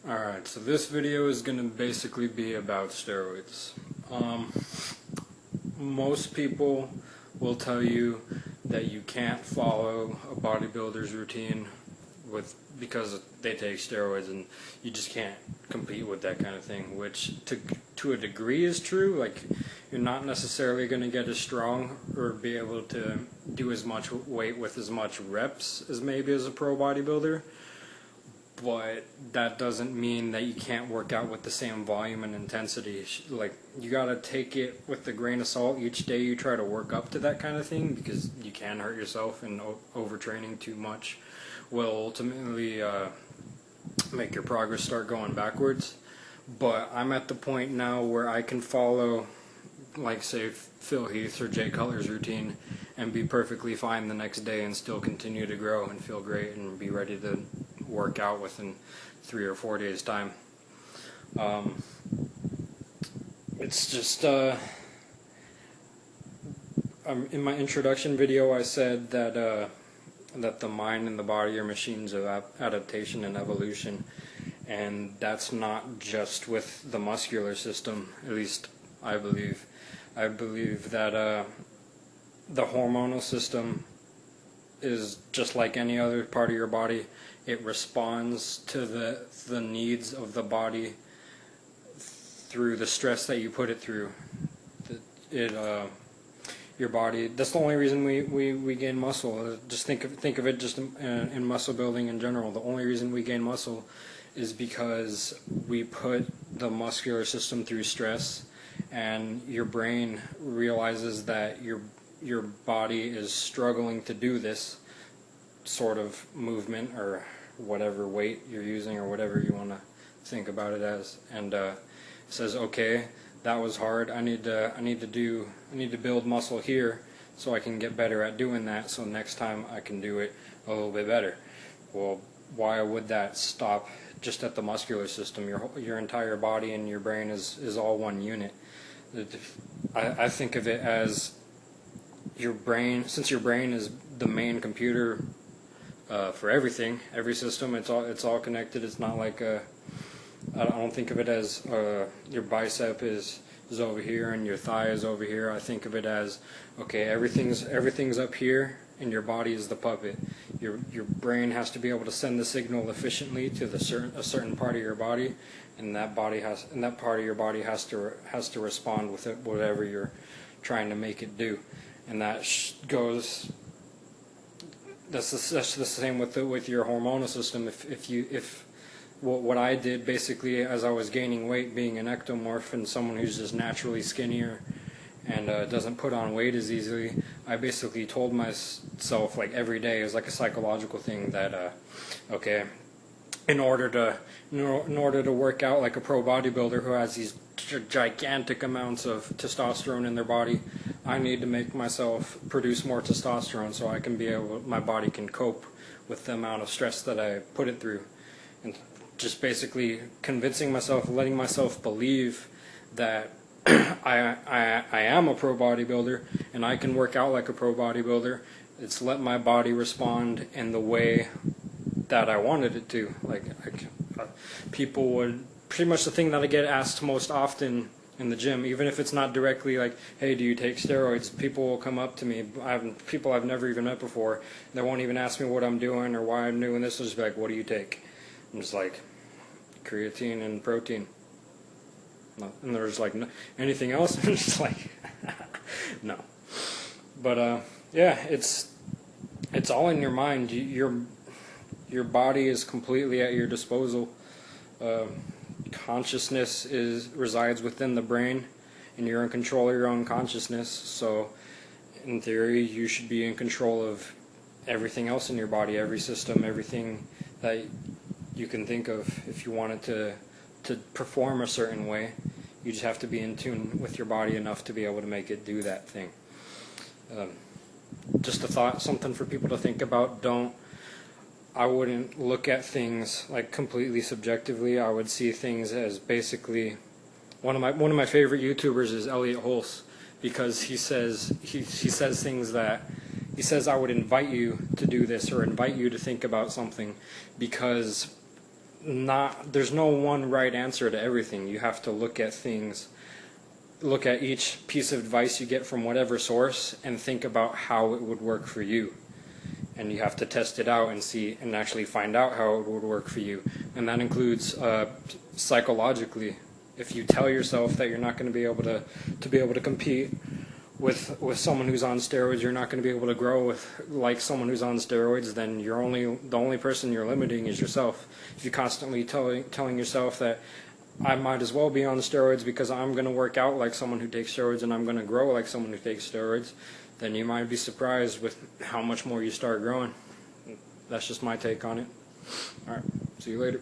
Alright, so this video is going to basically be about steroids. Most people will tell you that you can't follow a bodybuilder's routine because they take steroids, and you just can't compete with that kind of thing, which to a degree is true. Like, you're not necessarily going to get as strong or be able to do as much weight with as much reps as maybe as a pro bodybuilder. But that doesn't mean that you can't work out with the same volume and intensity. Like, you gotta take it with a grain of salt each day you try to work up to that kind of thing, because you can hurt yourself, and overtraining too much will ultimately make your progress start going backwards. But I'm at the point now where I can follow, like, say, Phil Heath's or Jay Cutler's routine and be perfectly fine the next day and still continue to grow and feel great and be ready to work out within 3 or 4 days time. It's just in my introduction video I said that that the mind and the body are machines of adaptation and evolution, and that's not just with the muscular system. At least I believe that the hormonal system is just like any other part of your body. It responds to the needs of the body through the stress that you put it through. Your body, that's the only reason we gain muscle. Just think of it just in muscle building in general. The only reason we gain muscle is because we put the muscular system through stress, and your brain realizes that your body is struggling to do this sort of movement or whatever weight you're using or whatever you want to think about it as, and says, okay, that was hard. I need to build muscle here so I can get better at doing that, so next time I can do it a little bit better. Well, why would that stop just at the muscular system? Your entire body and your brain is all one unit. I think of it as your brain, since your brain is the main computer for everything, every system, it's all connected. It's not like I don't think of it as your bicep is over here and your thigh is over here. I think of it as, okay, everything's up here and your body is the puppet. Your brain has to be able to send the signal efficiently to a certain part of your body, and that part of your body has to respond with it, whatever you're trying to make it do. And that goes. That's the same with your hormonal system. If what I did basically as I was gaining weight, being an ectomorph and someone who's just naturally skinnier and doesn't put on weight as easily, I basically told myself, like, every day, it was like a psychological thing, that okay, in order to work out like a pro bodybuilder who has these gigantic amounts of testosterone in their body, I need to make myself produce more testosterone so I can my body can cope with the amount of stress that I put it through. And just basically convincing myself, letting myself believe that I am a pro bodybuilder and I can work out like a pro bodybuilder. It's let my body respond in the way that I wanted it to. Like people would, pretty much the thing that I get asked most often in the gym, even if it's not directly like, hey, do you take steroids? People will come up to me, people I've never even met before, they won't even ask me what I'm doing or why I'm doing this. They'll just be like, what do you take? I'm just like, creatine and protein. And there's like anything else? I'm just like, no. But yeah, it's all in your mind. Your body is completely at your disposal. Consciousness resides within the brain, and you're in control of your own consciousness. So in theory, you should be in control of everything else in your body, every system, everything that you can think of. If you wanted to perform a certain way, you just have to be in tune with your body enough to be able to make it do that thing. Just a thought, something for people to think about. I wouldn't look at things like completely subjectively. I would see things as basically, one of my favorite YouTubers is Elliot Hulse, because he says things that he says, I would invite you to do this or invite you to think about something, because there's no one right answer to everything. You have to look at things, look at each piece of advice you get from whatever source and think about how it would work for you. And you have to test it out and see and actually find out how it would work for you. And that includes psychologically. If you tell yourself that you're not going to be able to compete with someone who's on steroids, you're not going to be able to grow like someone who's on steroids, then the only person you're limiting is yourself. If you're constantly telling yourself that I might as well be on steroids because I'm going to work out like someone who takes steroids and I'm going to grow like someone who takes steroids, then you might be surprised with how much more you start growing. That's just my take on it. All right, see you later.